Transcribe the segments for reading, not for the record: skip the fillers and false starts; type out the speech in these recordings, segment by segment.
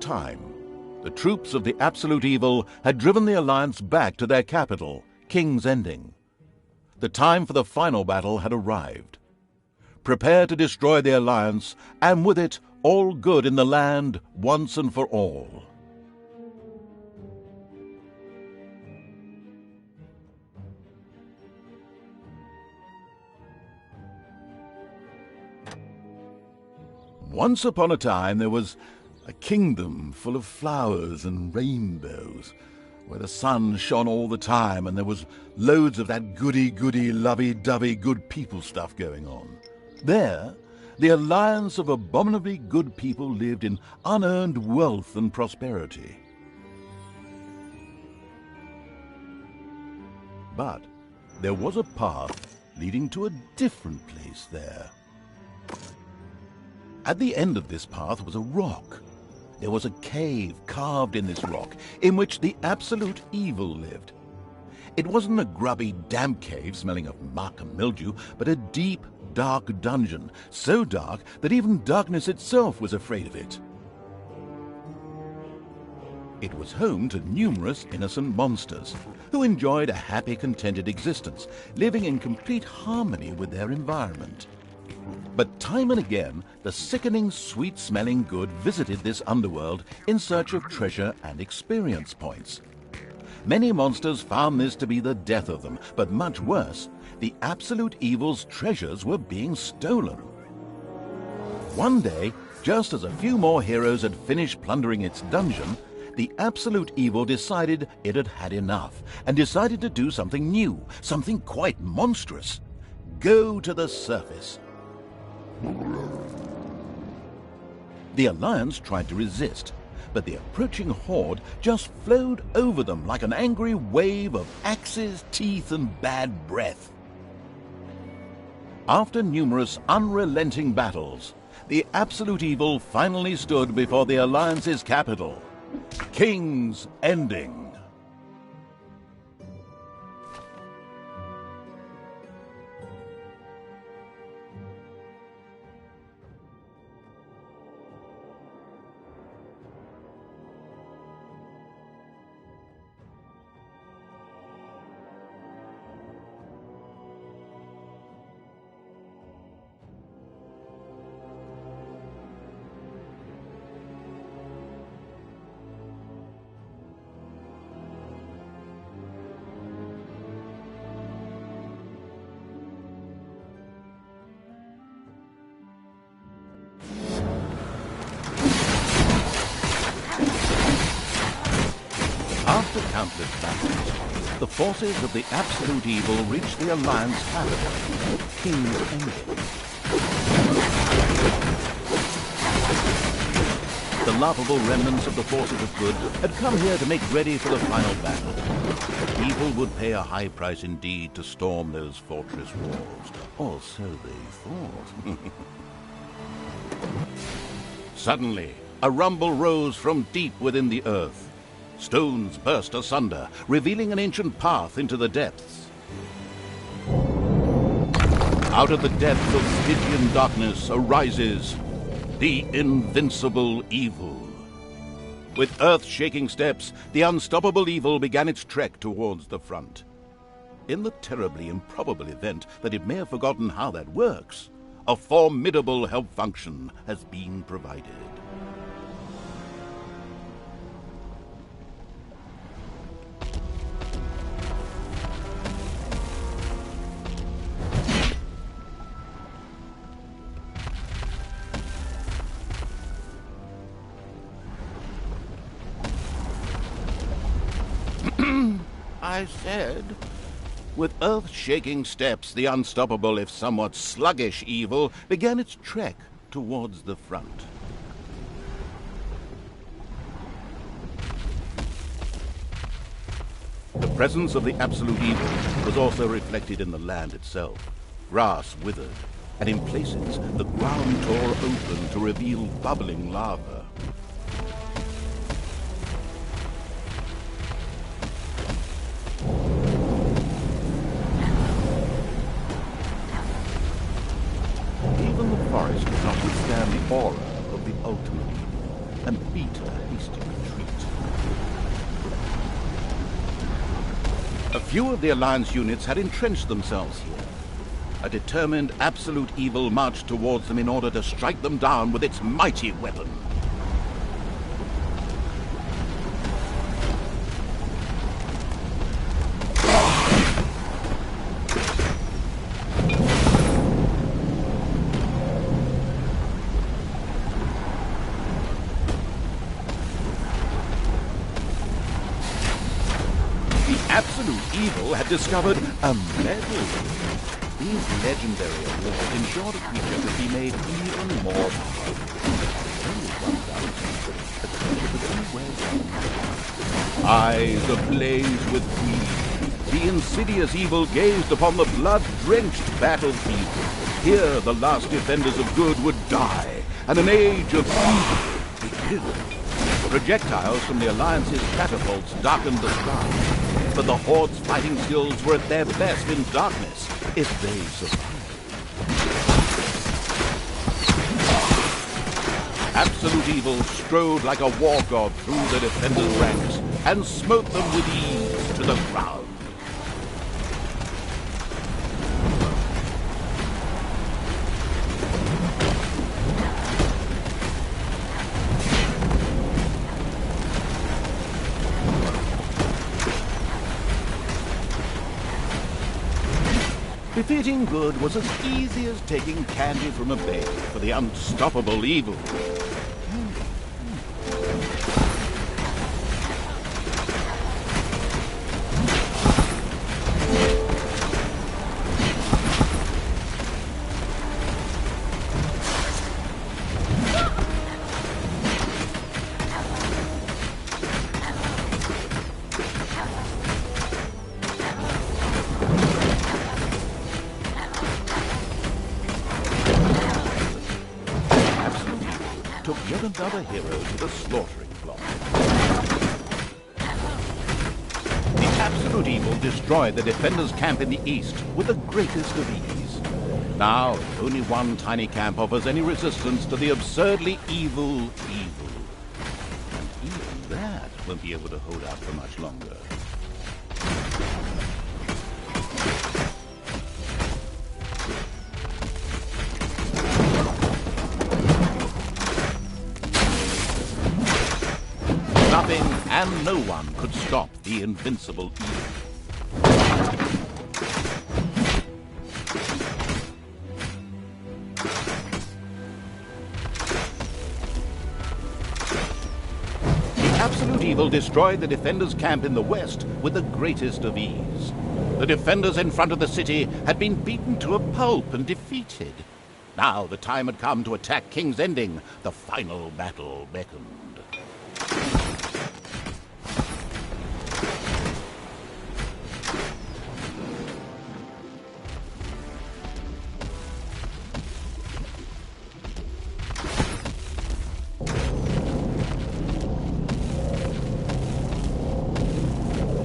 Time. The troops of the Absolute Evil had driven the Alliance back to their capital, King's Ending. The time for the final battle had arrived. Prepare to destroy the Alliance, and with it, all good in the land once and for all. Once upon a time there was a kingdom full of flowers and rainbows, where the sun shone all the time and there was loads of that goody-goody, lovey-dovey good people stuff going on. There, the alliance of abominably good people lived in unearned wealth and prosperity. But there was a path leading to a different place there. At the end of this path was a rock. There was a cave carved in this rock in which the Absolute Evil lived. It wasn't a grubby, damp cave smelling of muck and mildew, but a deep, dark dungeon, so dark that even darkness itself was afraid of it. It was home to numerous innocent monsters who enjoyed a happy, contented existence, living in complete harmony with their environment. But time and again, the sickening, sweet-smelling good visited this underworld in search of treasure and experience points. Many monsters found this to be the death of them, but much worse, the Absolute Evil's treasures were being stolen. One day, just as a few more heroes had finished plundering its dungeon, the Absolute Evil decided it had had enough, and decided to do something new, something quite monstrous. Go to the surface. The Alliance tried to resist, but the approaching horde just flowed over them like an angry wave of axes, teeth, and bad breath. After numerous unrelenting battles, the Absolute Evil finally stood before the Alliance's capital, King's Ending. After countless battles, the forces of the Absolute Evil reached the Alliance capital, King's Ending. The laughable remnants of the forces of good had come here to make ready for the final battle. Evil would pay a high price indeed to storm those fortress walls, or so they thought. Suddenly, a rumble rose from deep within the earth. Stones burst asunder, revealing an ancient path into the depths. Out of the depths of Stygian darkness arises the Invincible Evil. With earth-shaking steps, the unstoppable evil began its trek towards the front. In the terribly improbable event that it may have forgotten how that works, a formidable help function has been provided. I said, with earth-shaking steps, the unstoppable, if somewhat sluggish evil began its trek towards the front. The presence of the Absolute Evil was also reflected in the land itself. Grass withered, and in places the ground tore open to reveal bubbling lava. Even the forest could not withstand the aura of the ultimate evil, and bitter he hasty retreat. A few of the Alliance units had entrenched themselves here. A determined absolute evil marched towards them in order to strike them down with its mighty weapon. The absolute evil had discovered a medal. These legendary awards ensured a creature could be made even more powerful. Eyes ablaze with greed, the insidious evil gazed upon the blood-drenched battlefield. Here the last defenders of good would die, and an age of evil begin. Projectiles from the Alliance's catapults darkened the sky, but the Horde's fighting skills were at their best in darkness if they survived. Absolute evil strode like a war god through the defenders' ranks and smote them with ease to the ground. Defeating good was as easy as taking candy from a baby for the unstoppable evil. Took yet another hero to the slaughtering block. The absolute evil destroyed the defenders' camp in the east with the greatest of ease. Now, only one tiny camp offers any resistance to the absurdly evil evil. And even that won't be able to hold out for much longer. Nothing and no one could stop the invincible evil. The absolute evil destroyed the defenders' camp in the west with the greatest of ease. The defenders in front of the city had been beaten to a pulp and defeated. Now the time had come to attack King's Ending. The final battle beckoned.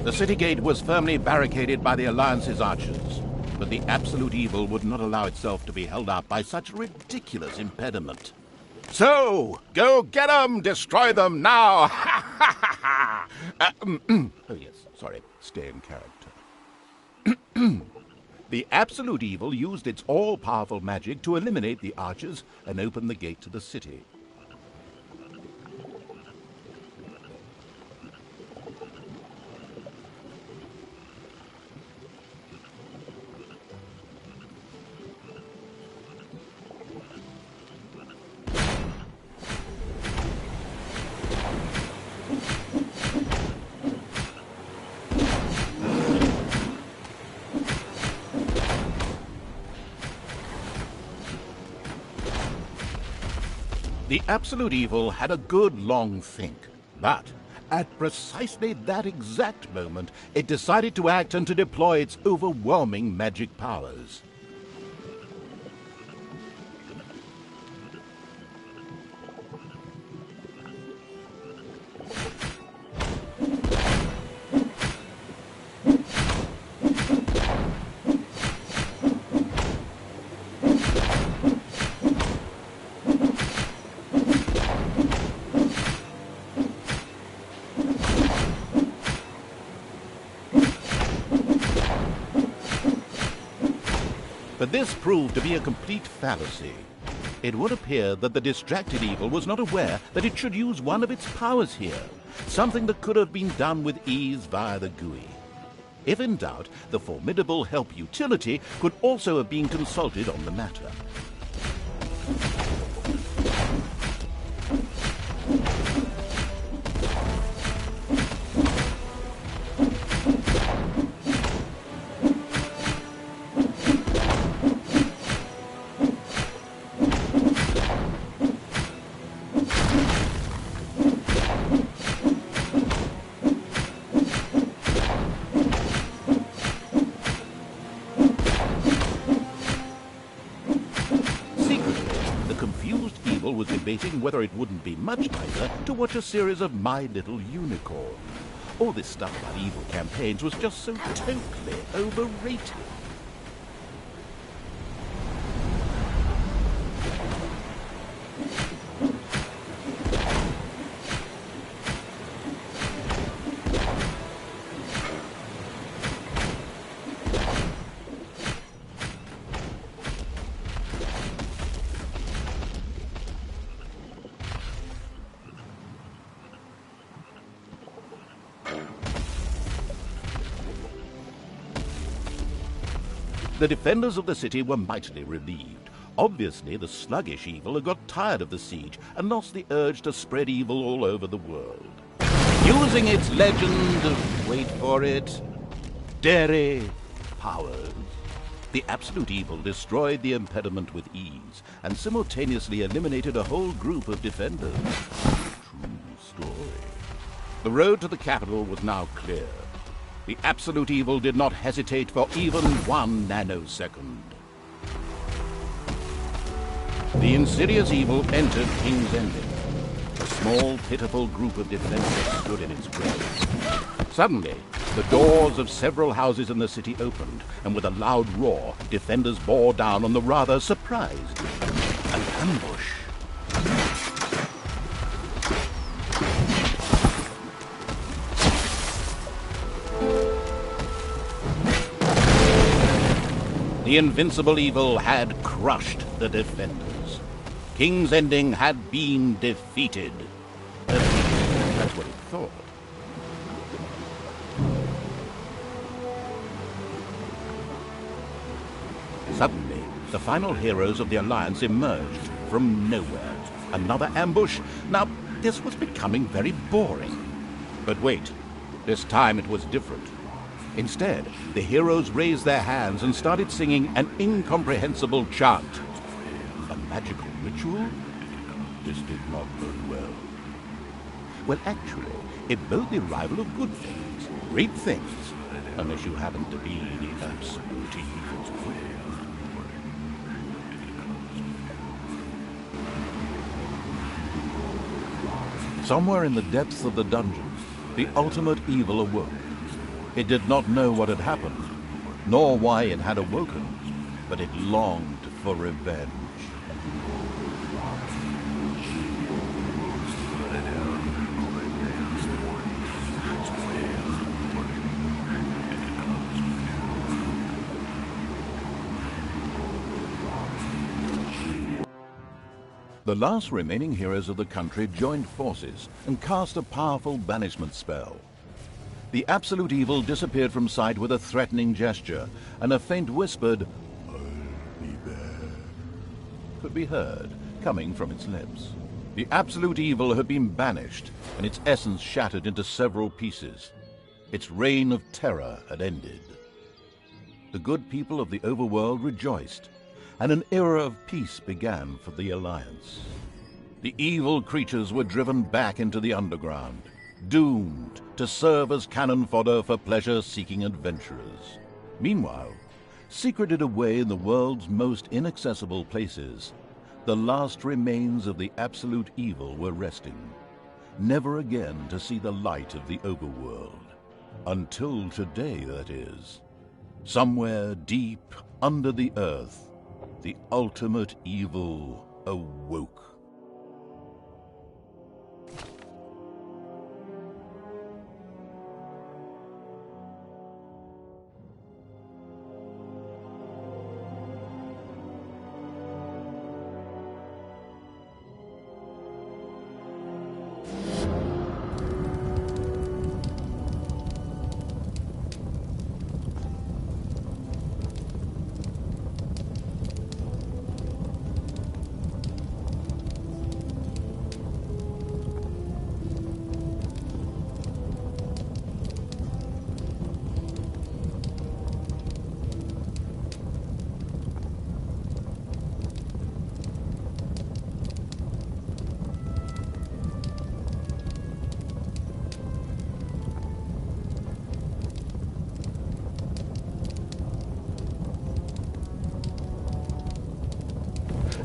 The city gate was firmly barricaded by the Alliance's archers, but the absolute evil would not allow itself to be held up by such a ridiculous impediment. So, go get them! Destroy them now! Ha ha ha ha! Oh yes, sorry, stay in character. The absolute evil used its all-powerful magic to eliminate the archers and open the gate to the city. The absolute evil had a good long think, but at precisely that exact moment, it decided to act and to deploy its overwhelming magic powers. But this proved to be a complete fallacy. It would appear that the distracted evil was not aware that it should use one of its powers here, something that could have been done with ease via the GUI. If in doubt, the formidable help utility could also have been consulted on the matter. Was debating whether it wouldn't be much nicer to watch a series of My Little Unicorn. All this stuff about evil campaigns was just so totally overrated. The defenders of the city were mightily relieved. Obviously, the sluggish evil had got tired of the siege and lost the urge to spread evil all over the world. Using its legend of, wait for it, dairy powers, the absolute evil destroyed the impediment with ease and simultaneously eliminated a whole group of defenders. True story. The road to the capital was now clear. The absolute evil did not hesitate for even 1 nanosecond. The insidious evil entered King's Ending. A small, pitiful group of defenders stood in its way. Suddenly, the doors of several houses in the city opened, and with a loud roar, defenders bore down on the rather surprised. An ambush. The invincible evil had crushed the defenders. King's Ending had been defeated. At least, that's what it thought. Suddenly, the final heroes of the Alliance emerged from nowhere. Another ambush? Now, this was becoming very boring. But wait, this time it was different. Instead, the heroes raised their hands and started singing an incomprehensible chant. A magical ritual? This did not bode well. Well, actually, it bode the arrival of good things, great things, unless you happen to be the absolute evil. Somewhere in the depths of the dungeon, the ultimate evil awoke. It did not know what had happened, nor why it had awoken, but it longed for revenge. The last remaining heroes of the country joined forces and cast a powerful banishment spell. The absolute evil disappeared from sight with a threatening gesture, and a faint whispered, "I'll be back," could be heard coming from its lips. The absolute evil had been banished, and its essence shattered into several pieces. Its reign of terror had ended. The good people of the overworld rejoiced, and an era of peace began for the Alliance. The evil creatures were driven back into the underground, doomed to serve as cannon fodder for pleasure-seeking adventurers. Meanwhile, secreted away in the world's most inaccessible places, the last remains of the absolute evil were resting, never again to see the light of the overworld. Until today, that is. Somewhere deep under the earth, the ultimate evil awoke.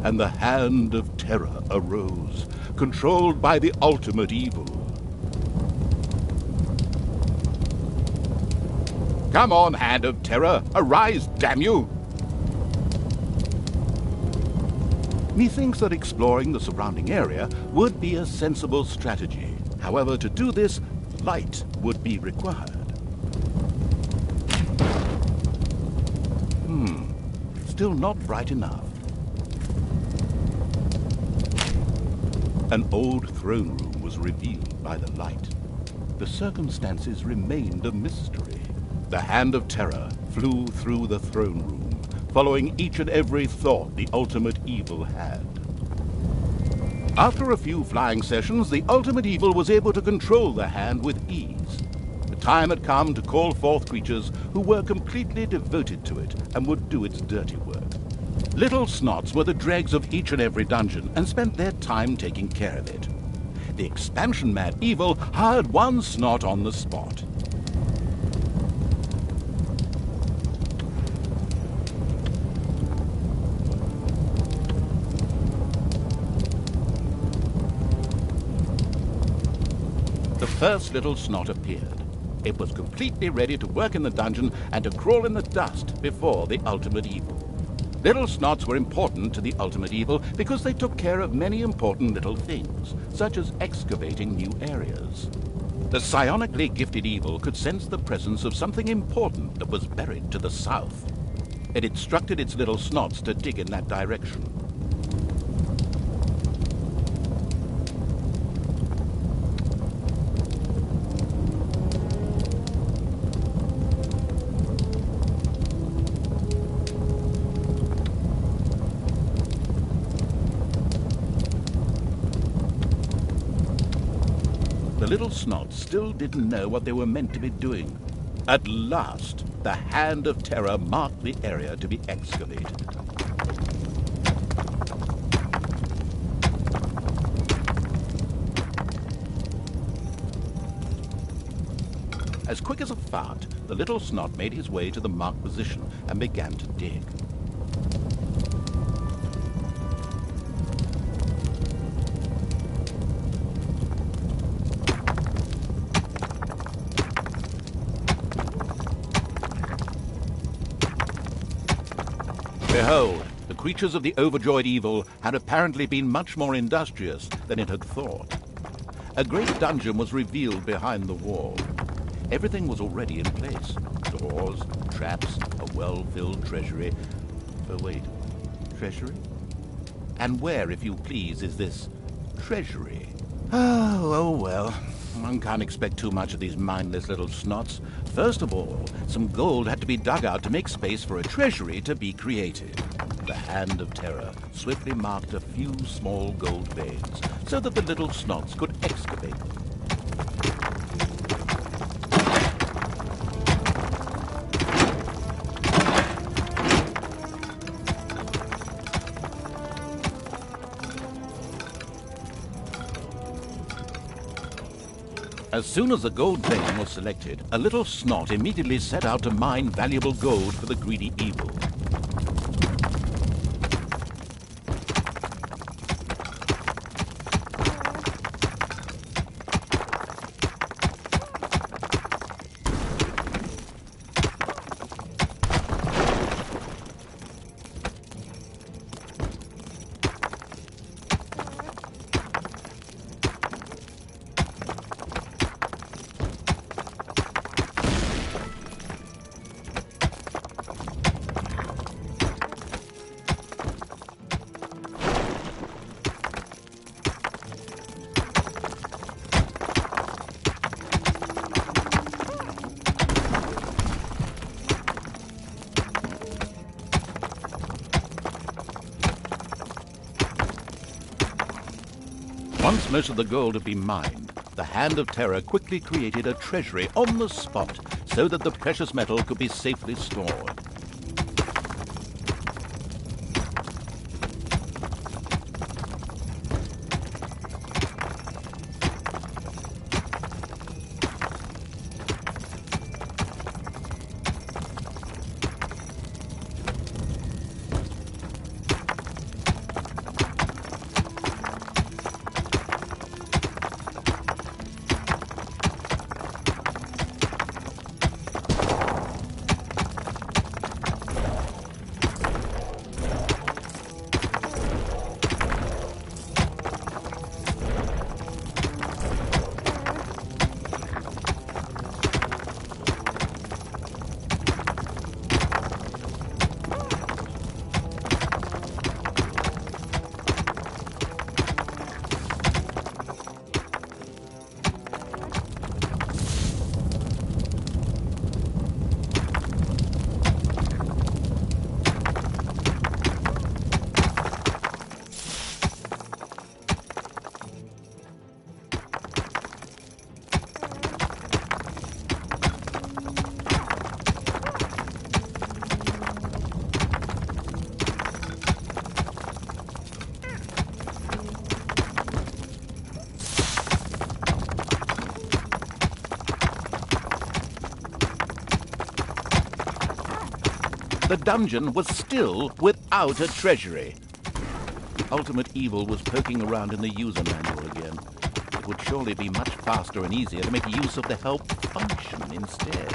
and the Hand of Terror arose, controlled by the ultimate evil. Come on, Hand of Terror, arise, damn you! Methinks that exploring the surrounding area would be a sensible strategy. However, to do this, light would be required. Still not bright enough. An old throne room was revealed by the light. The circumstances remained a mystery. The Hand of Terror flew through the throne room, following each and every thought the ultimate evil had. After a few flying sessions, the ultimate evil was able to control the hand with ease. The time had come to call forth creatures who were completely devoted to it and would do its dirty work. Little Snots were the dregs of each and every dungeon and spent their time taking care of it. The expansion-mad evil hired one Snot on the spot. The first Little Snot appeared. It was completely ready to work in the dungeon and to crawl in the dust before the ultimate evil. Little Snots were important to the ultimate evil because they took care of many important little things, such as excavating new areas. The psionically gifted evil could sense the presence of something important that was buried to the south. It instructed its Little Snots to dig in that direction. The Little Snots still didn't know what they were meant to be doing. At last, the Hand of Terror marked the area to be excavated. As quick as a fart, the Little Snot made his way to the marked position and began to dig. Behold, the creatures of the overjoyed evil had apparently been much more industrious than it had thought. A great dungeon was revealed behind the wall. Everything was already in place. Doors, traps, a well-filled treasury. Oh, wait. Treasury? And where, if you please, is this treasury? Oh well. One can't expect too much of these mindless little Snots. First of all, some gold had to be dug out to make space for a treasury to be created. The Hand of Terror swiftly marked a few small gold veins so that the Little Snots could excavate them. As soon as the gold vein was selected, a Little Snot immediately set out to mine valuable gold for the greedy evil. Once most of the gold had been mined, the Hand of Terror quickly created a treasury on the spot so that the precious metal could be safely stored. the dungeon was still without a treasury. The ultimate evil was poking around in the user manual again. It would surely be much faster and easier to make use of the help function instead.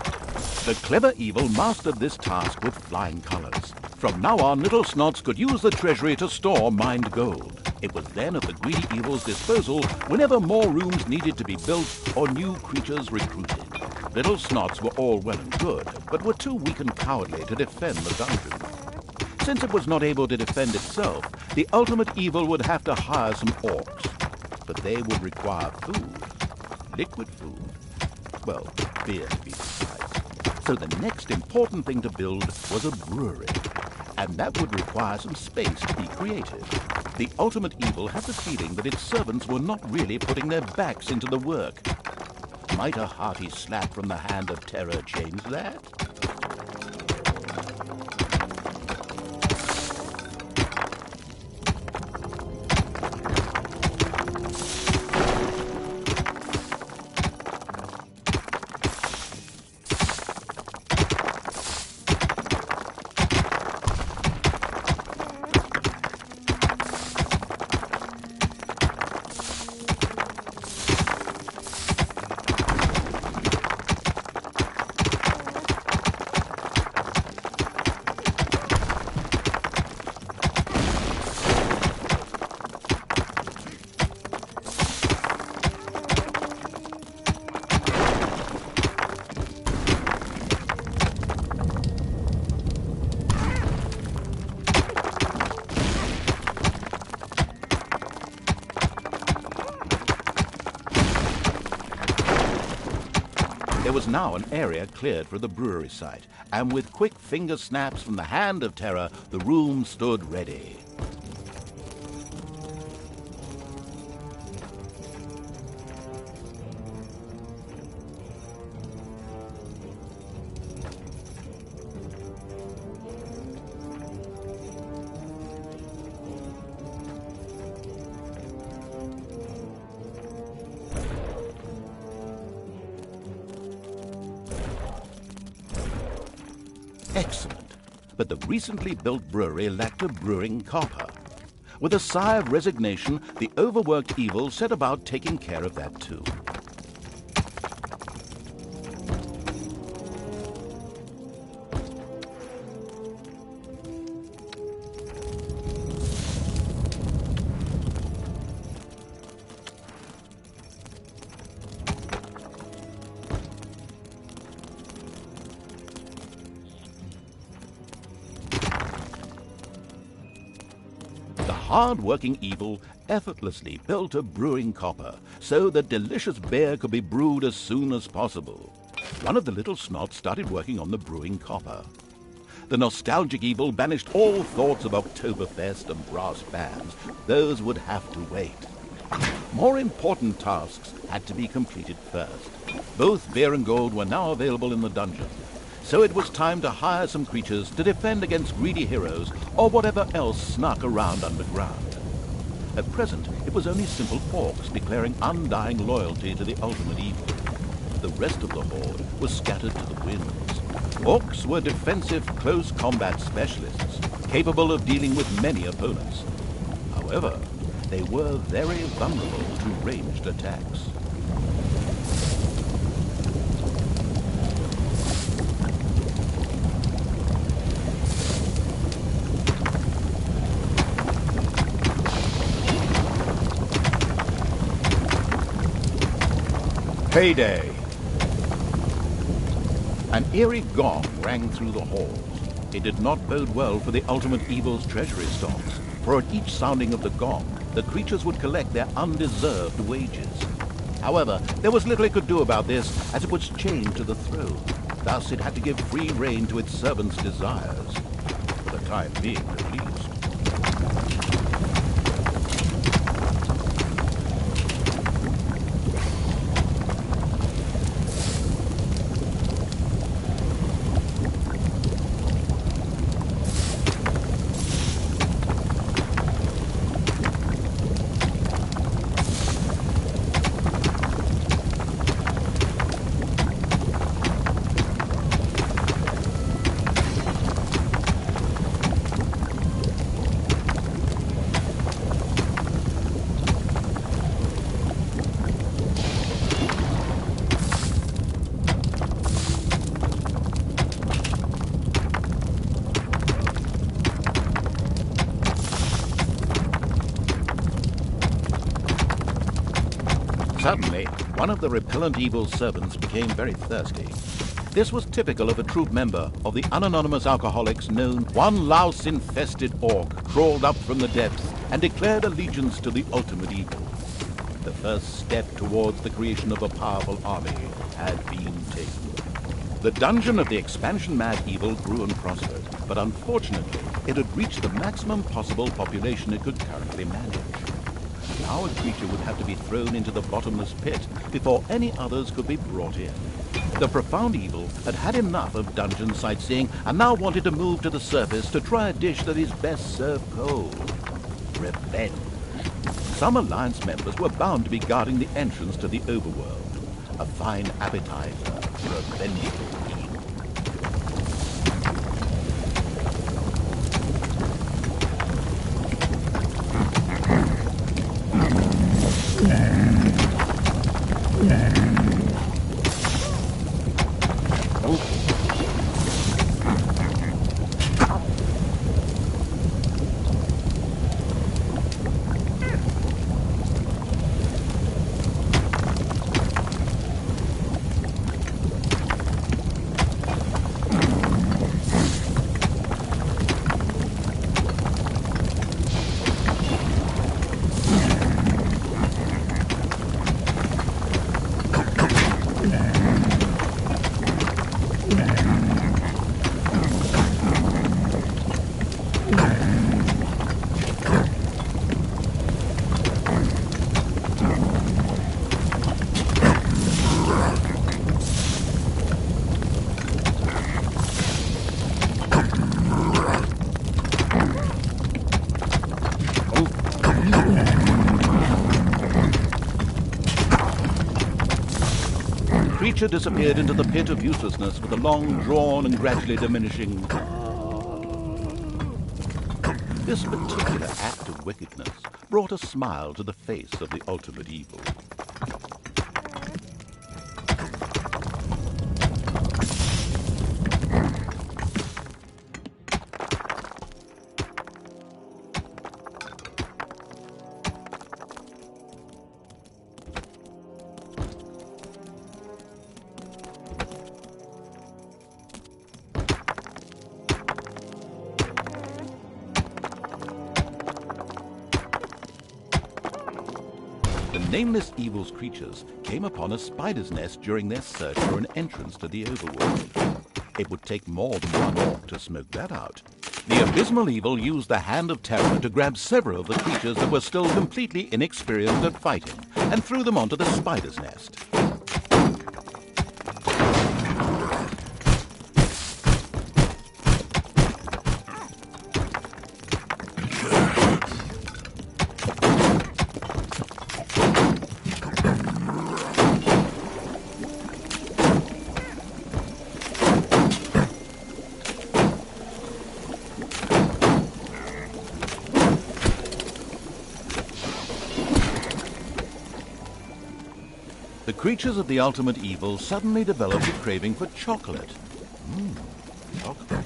The clever evil mastered this task with flying colors. From now on, Little Snots could use the treasury to store mined gold. It was then at the greedy evil's disposal whenever more rooms needed to be built or new creatures recruited. Little Snots were all well and good, but were too weak and cowardly to defend the dungeon. Since it was not able to defend itself, the ultimate evil would have to hire some orcs. But they would require food. Liquid food. Well, beer to be precise. So the next important thing to build was a brewery. And that would require some space to be creative. The ultimate evil had the feeling that its servants were not really putting their backs into the work. Might a hearty slap from the hand of terror change that? There was now an area cleared for the brewery site, and with quick finger snaps from the hand of terror, the room stood ready. Excellent. But the recently built brewery lacked a brewing copper. With a sigh of resignation, the overworked evil set about taking care of that too. Hard-working evil effortlessly built a brewing copper so that delicious beer could be brewed as soon as possible. One of the Little Snots started working on the brewing copper. The nostalgic evil banished all thoughts of Oktoberfest and brass bands. Those would have to wait. More important tasks had to be completed first. Both beer and gold were now available in the dungeon. So it was time to hire some creatures to defend against greedy heroes or whatever else snuck around underground. At present, it was only simple orcs declaring undying loyalty to the ultimate evil. The rest of the horde was scattered to the winds. Orcs were defensive close combat specialists, capable of dealing with many opponents. However, they were very vulnerable to ranged attacks. Payday! An eerie gong rang through the halls. It did not bode well for the ultimate evil's treasury stocks, for at each sounding of the gong, the creatures would collect their undeserved wages. However, there was little it could do about this, as it was chained to the throne. Thus, it had to give free rein to its servants' desires, for the time being at least. Suddenly, one of the repellent evil's servants became very thirsty. This was typical of a troop member of the unanonymous alcoholics known. One louse-infested orc crawled up from the depths and declared allegiance to the ultimate evil. The first step towards the creation of a powerful army had been taken. The dungeon of the expansion-mad evil grew and prospered, but unfortunately, it had reached the maximum possible population it could currently manage. Now a creature would have to be thrown into the bottomless pit before any others could be brought in. The profound evil had had enough of dungeon sightseeing and now wanted to move to the surface to try a dish that is best served cold. Revenge. Some Alliance members were bound to be guarding the entrance to the overworld. A fine appetizer for a vengeful evil. The creature disappeared into the pit of uselessness with a long drawn and gradually diminishing. This particular act of wickedness brought a smile to the face of the ultimate evil. The nameless evil's creatures came upon a spider's nest during their search for an entrance to the overworld. It would take more than one orc to smoke that out. The abysmal evil used the Hand of Terror to grab several of the creatures that were still completely inexperienced at fighting and threw them onto the spider's nest. The creatures of the ultimate evil suddenly developed a craving for chocolate. Chocolate.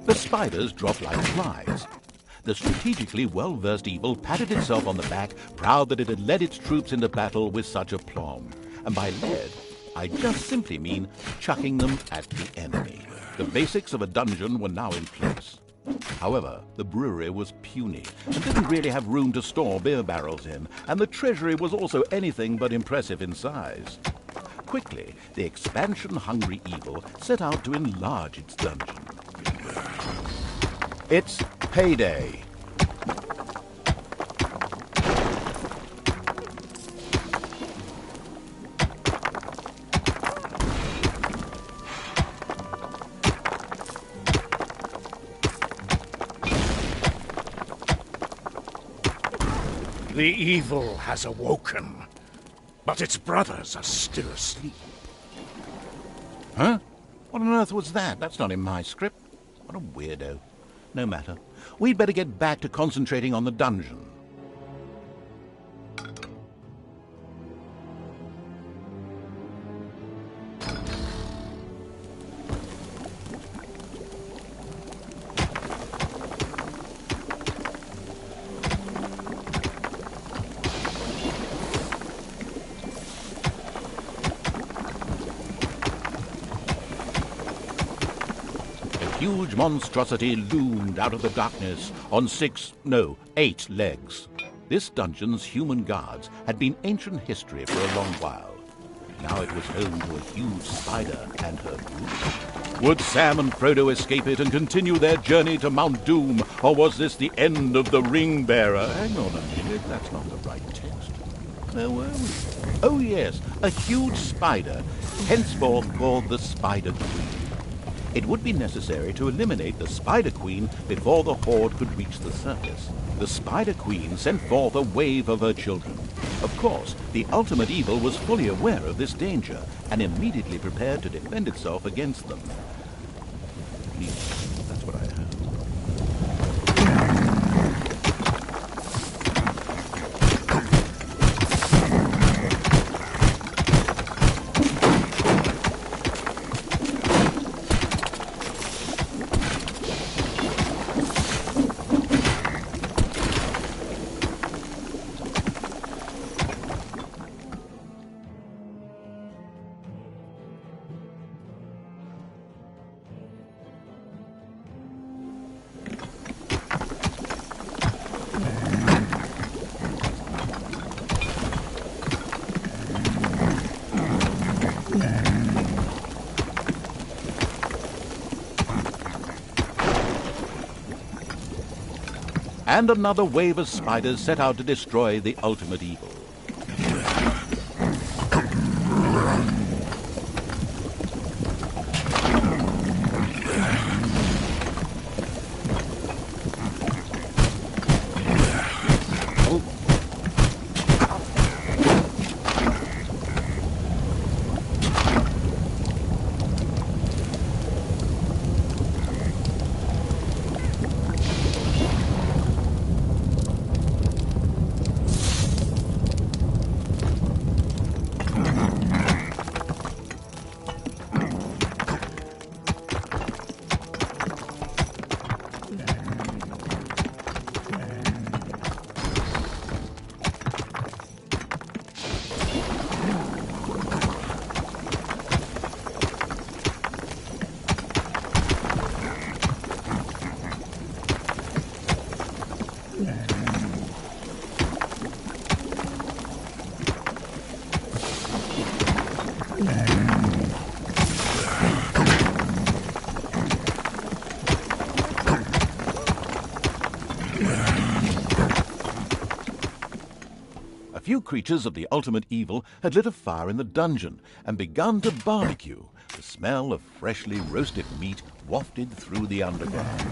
The spiders dropped like flies. The strategically well-versed evil patted itself on the back, proud that it had led its troops into battle with such aplomb. And by led, I just simply mean chucking them at the enemy. The basics of a dungeon were now in place. However, the brewery was puny and didn't really have room to store beer barrels in, and the treasury was also anything but impressive in size. Quickly, the expansion-hungry evil set out to enlarge its dungeon. It's payday. The evil has awoken, but its brothers are still asleep. Huh? What on earth was that? That's not in my script. What a weirdo. No matter. We'd better get back to concentrating on the dungeon. A huge monstrosity loomed out of the darkness on 8 legs. This dungeon's human guards had been ancient history for a long while. Now it was home to a huge spider and her brood. Would Sam and Frodo escape it and continue their journey to Mount Doom, or was this the end of the Ring-Bearer? Hang on a minute, that's not the right text. Where were we? Oh yes, a huge spider, henceforth called the Spider Queen. It would be necessary to eliminate the Spider Queen before the Horde could reach the surface. The Spider Queen sent forth a wave of her children. Of course, the ultimate evil was fully aware of this danger and immediately prepared to defend itself against them. At least, that's what I heard. And another wave of spiders set out to destroy the ultimate evil. A few creatures of the ultimate evil had lit a fire in the dungeon and begun to barbecue. The smell of freshly roasted meat wafted through the underground.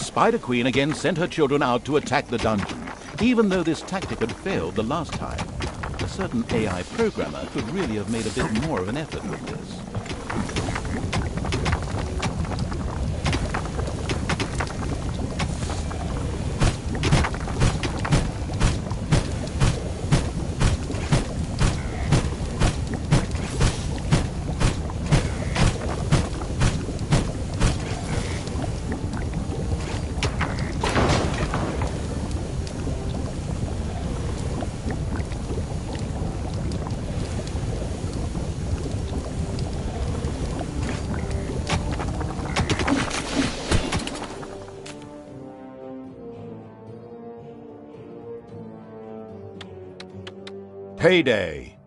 Spider Queen again sent her children out to attack the dungeon, even though this tactic had failed the last time. A certain AI programmer could really have made a bit more of an effort with this. Payday!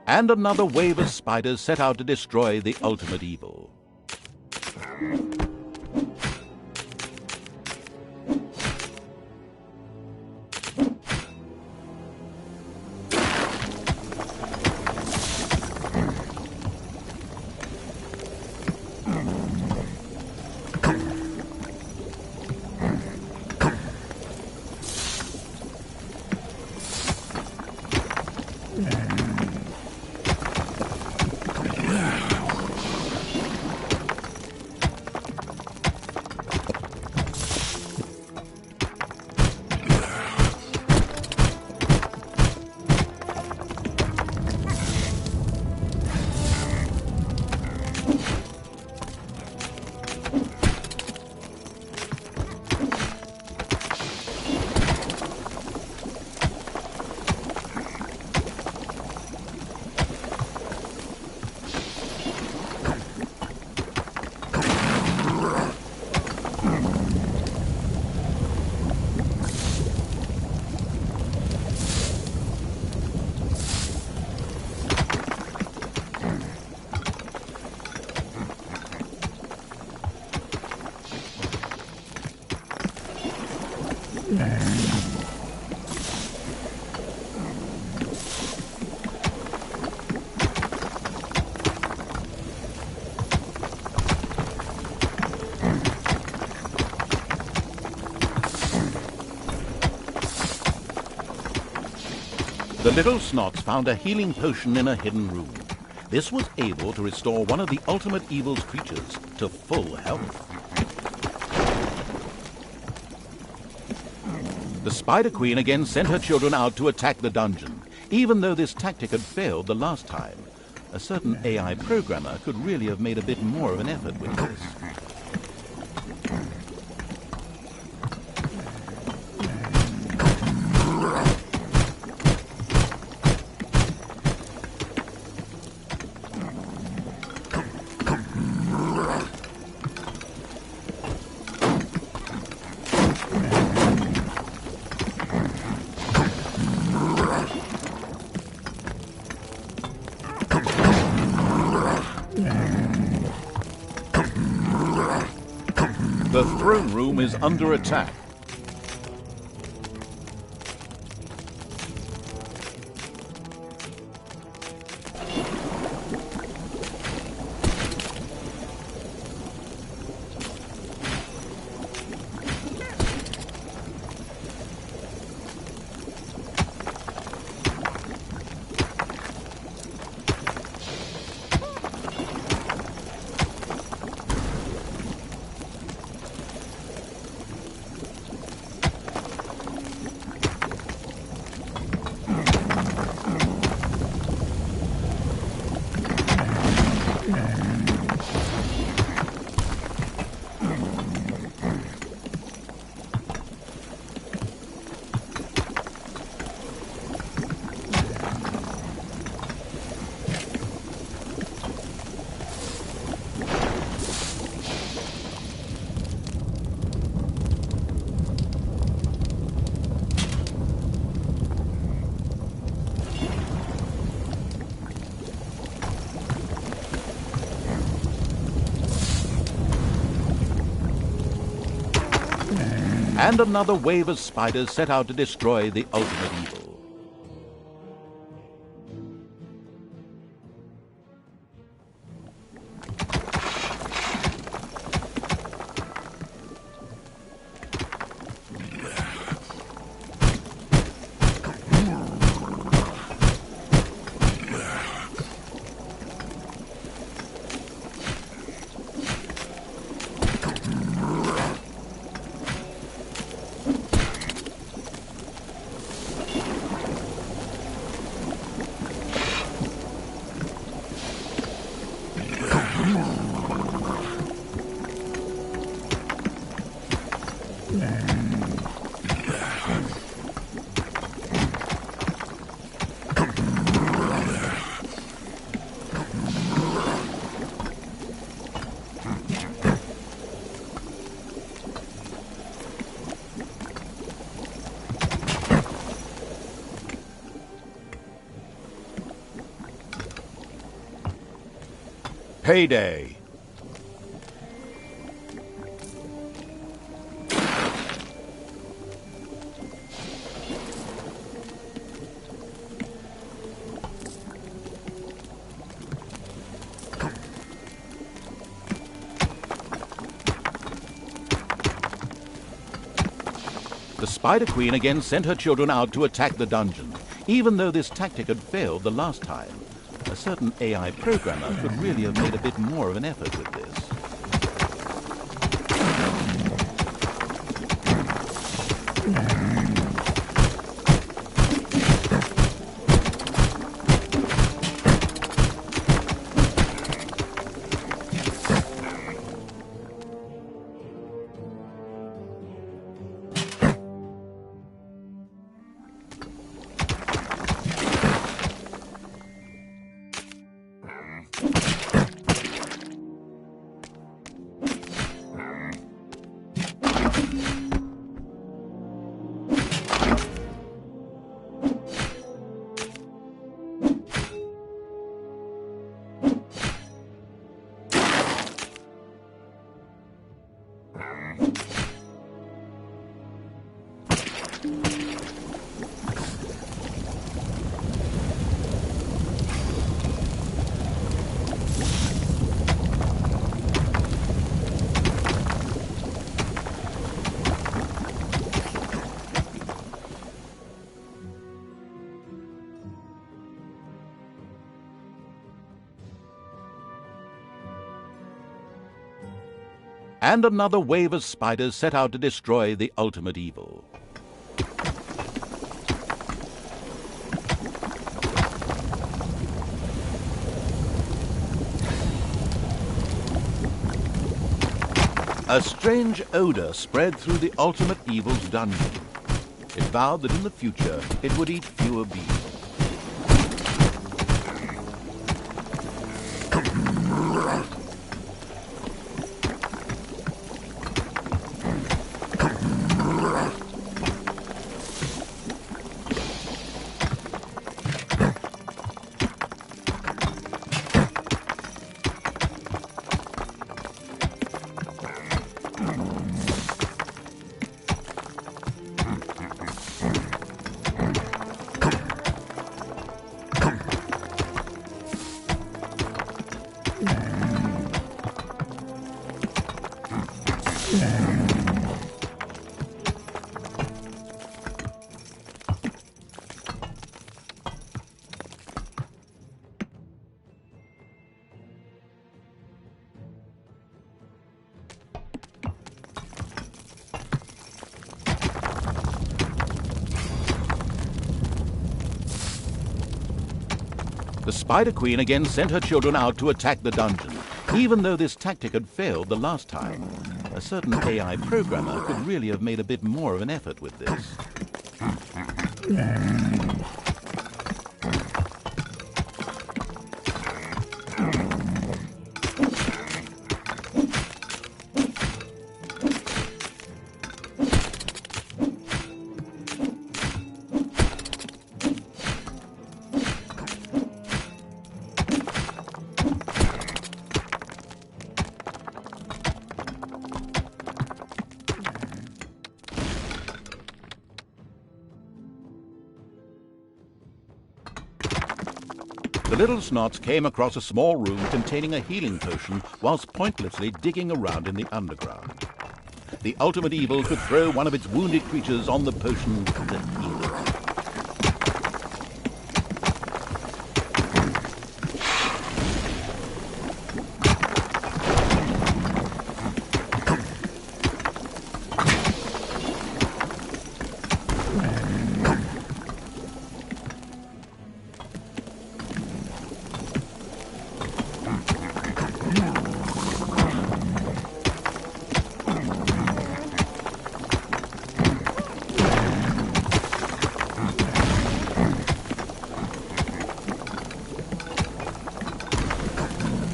And another wave of spiders set out to destroy the ultimate evil. The little snots found a healing potion in a hidden room. This was able to restore one of the ultimate evil's creatures to full health. The Spider Queen again sent her children out to attack the dungeon, even though this tactic had failed the last time. A certain AI programmer could really have made a bit more of an effort with this. The throne room is under attack. And another wave of spiders set out to destroy the ultimate evil. Payday. The Spider Queen again sent her children out to attack the dungeon, even though this tactic had failed the last time. A certain AI programmer could really have made a bit more of an effort with this. And another wave of spiders set out to destroy the ultimate evil. A strange odor spread through the ultimate evil's dungeon. It vowed that in the future it would eat fewer bees. The Spider Queen again sent her children out to attack the dungeon, even though this tactic had failed the last time. A certain AI programmer could really have made a bit more of an effort with this. The little snots came across a small room containing a healing potion whilst pointlessly digging around in the underground. The ultimate evil could throw one of its wounded creatures on the potion to heal it.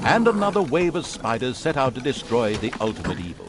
And another wave of spiders set out to destroy the ultimate evil.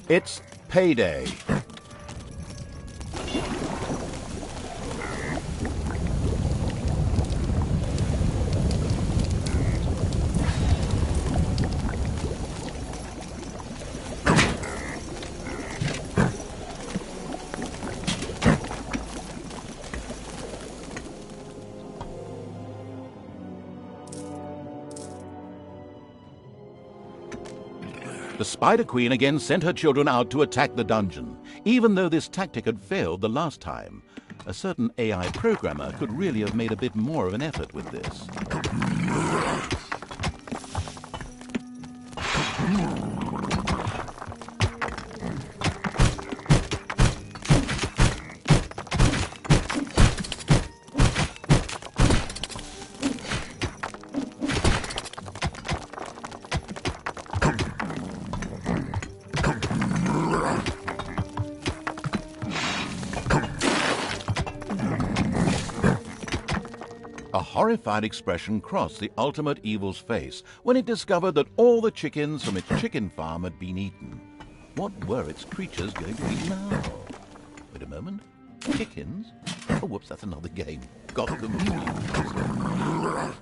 It's payday. The Spider Queen again sent her children out to attack the dungeon, even though this tactic had failed the last time. A certain AI programmer could really have made a bit more of an effort with this. A horrified expression crossed the ultimate evil's face when it discovered that all the chickens from its chicken farm had been eaten. What were its creatures going to eat now? Wait a moment. Chickens? Oh, whoops, that's another game. Got confused.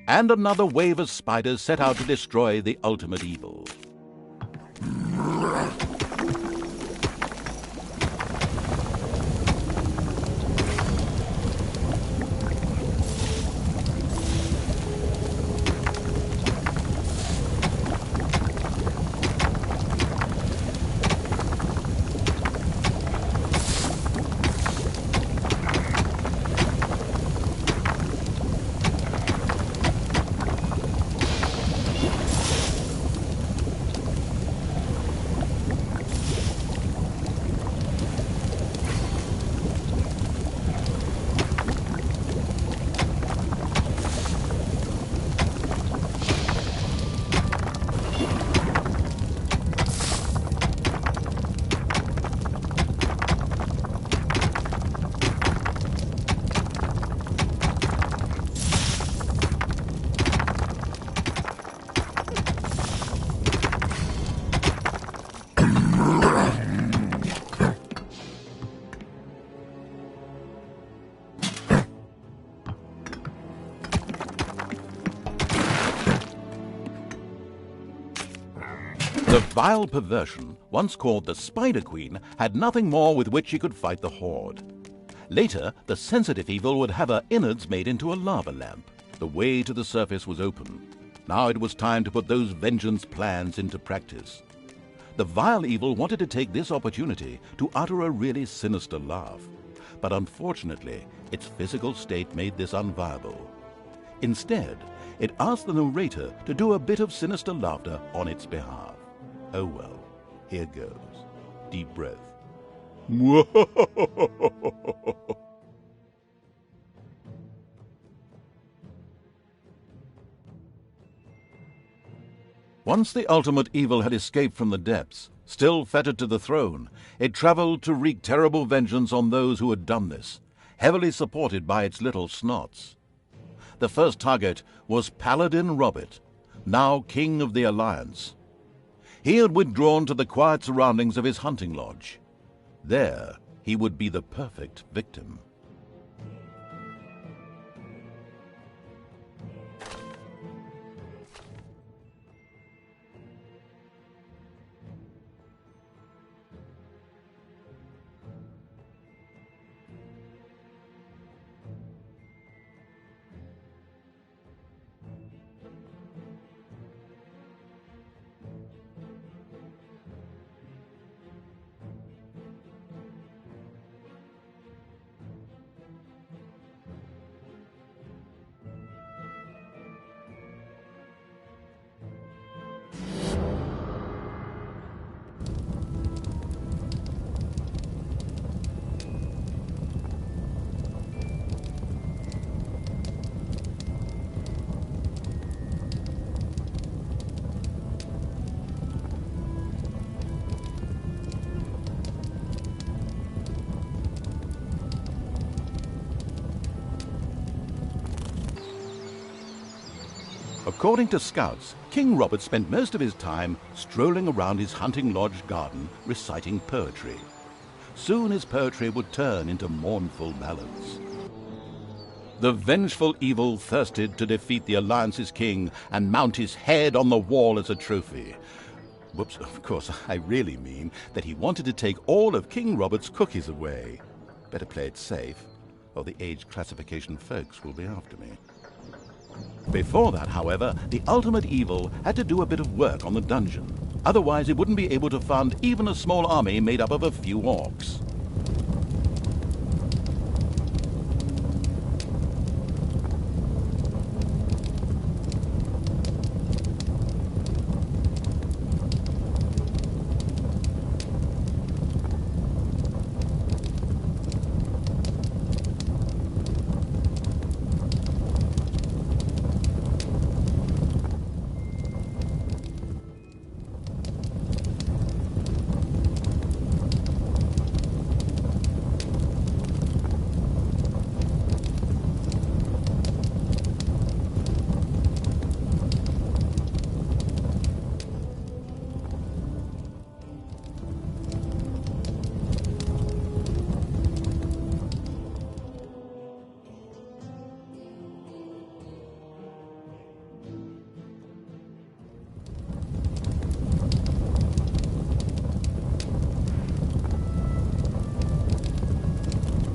And another wave of spiders set out to destroy the ultimate evil. The vile perversion, once called the Spider Queen, had nothing more with which she could fight the Horde. Later, the sensitive evil would have her innards made into a lava lamp. The way to the surface was open. Now it was time to put those vengeance plans into practice. The vile evil wanted to take this opportunity to utter a really sinister laugh. But unfortunately, its physical state made this unviable. Instead, it asked the narrator to do a bit of sinister laughter on its behalf. Oh well, here goes. Deep breath. Once the ultimate evil had escaped from the depths, still fettered to the throne, it traveled to wreak terrible vengeance on those who had done this, heavily supported by its little snots. The first target was Paladin Robert, now King of the Alliance. He had withdrawn to the quiet surroundings of his hunting lodge. There, he would be the perfect victim. According to scouts, King Robert spent most of his time strolling around his hunting lodge garden reciting poetry. Soon his poetry would turn into mournful ballads. The vengeful evil thirsted to defeat the Alliance's king and mount his head on the wall as a trophy. Whoops, of course, I really mean that he wanted to take all of King Robert's cookies away. Better play it safe, or the age classification folks will be after me. Before that, however, the ultimate evil had to do a bit of work on the dungeon. Otherwise, it wouldn't be able to fund even a small army made up of a few orcs.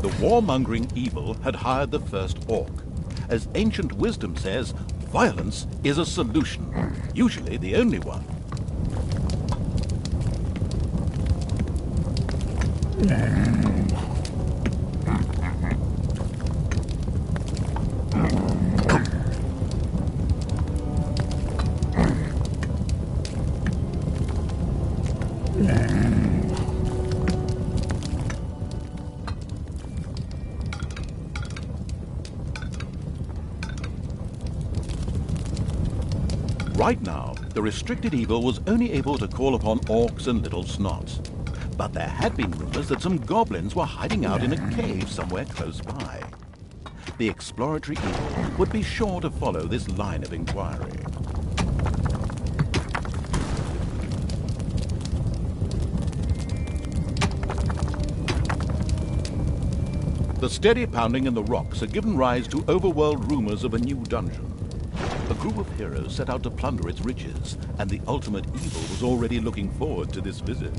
The warmongering evil had hired the first orc. As ancient wisdom says, violence is a solution, usually the only one. Right now, the restricted evil was only able to call upon orcs and little snots. But there had been rumors that some goblins were hiding out in a cave somewhere close by. The exploratory evil would be sure to follow this line of inquiry. The steady pounding in the rocks had given rise to overworld rumors of a new dungeon. A group of heroes set out to plunder its riches, and the ultimate evil was already looking forward to this visit.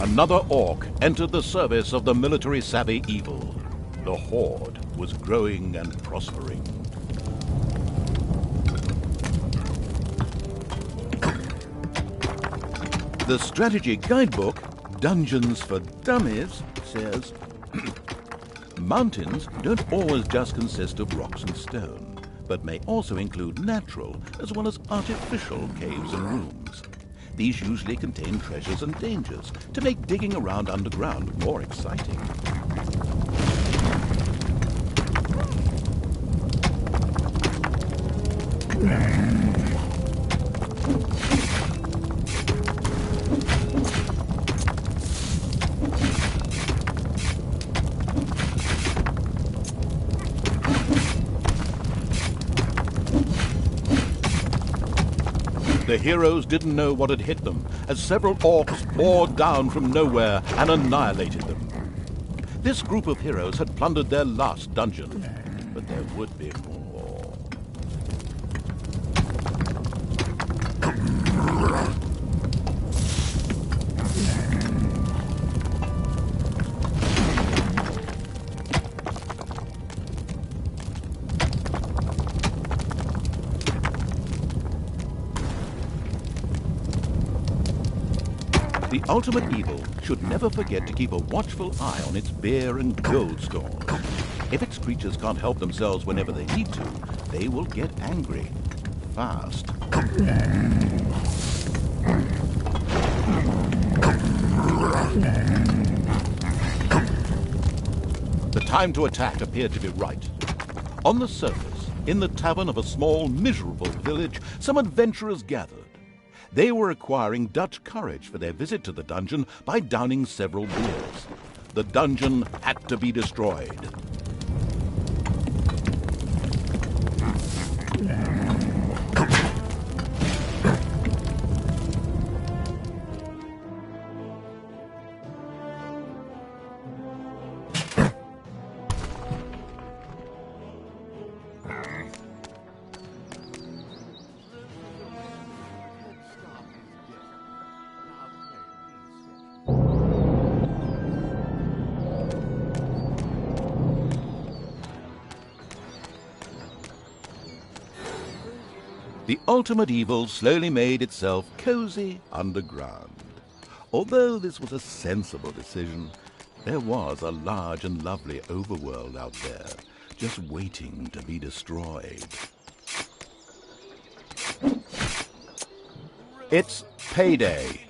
Another orc entered the service of the military-savvy evil. The horde was growing and prospering. The strategy guidebook, Dungeons for Dummies, says, mountains don't always just consist of rocks and stone, but may also include natural as well as artificial caves and rooms. These usually contain treasures and dangers to make digging around underground more exciting. The heroes didn't know what had hit them, as several orcs poured down from nowhere and annihilated them. This group of heroes had plundered their last dungeon, but there would be more. The ultimate evil should never forget to keep a watchful eye on its beer and gold stores. If its creatures can't help themselves whenever they need to, they will get angry. Fast. The time to attack appeared to be right. On the surface, in the tavern of a small, miserable village, some adventurers gathered. They were acquiring Dutch courage for their visit to the dungeon by downing several beers. The dungeon had to be destroyed. The ultimate evil slowly made itself cozy underground. Although this was a sensible decision, there was a large and lovely overworld out there, just waiting to be destroyed. It's payday.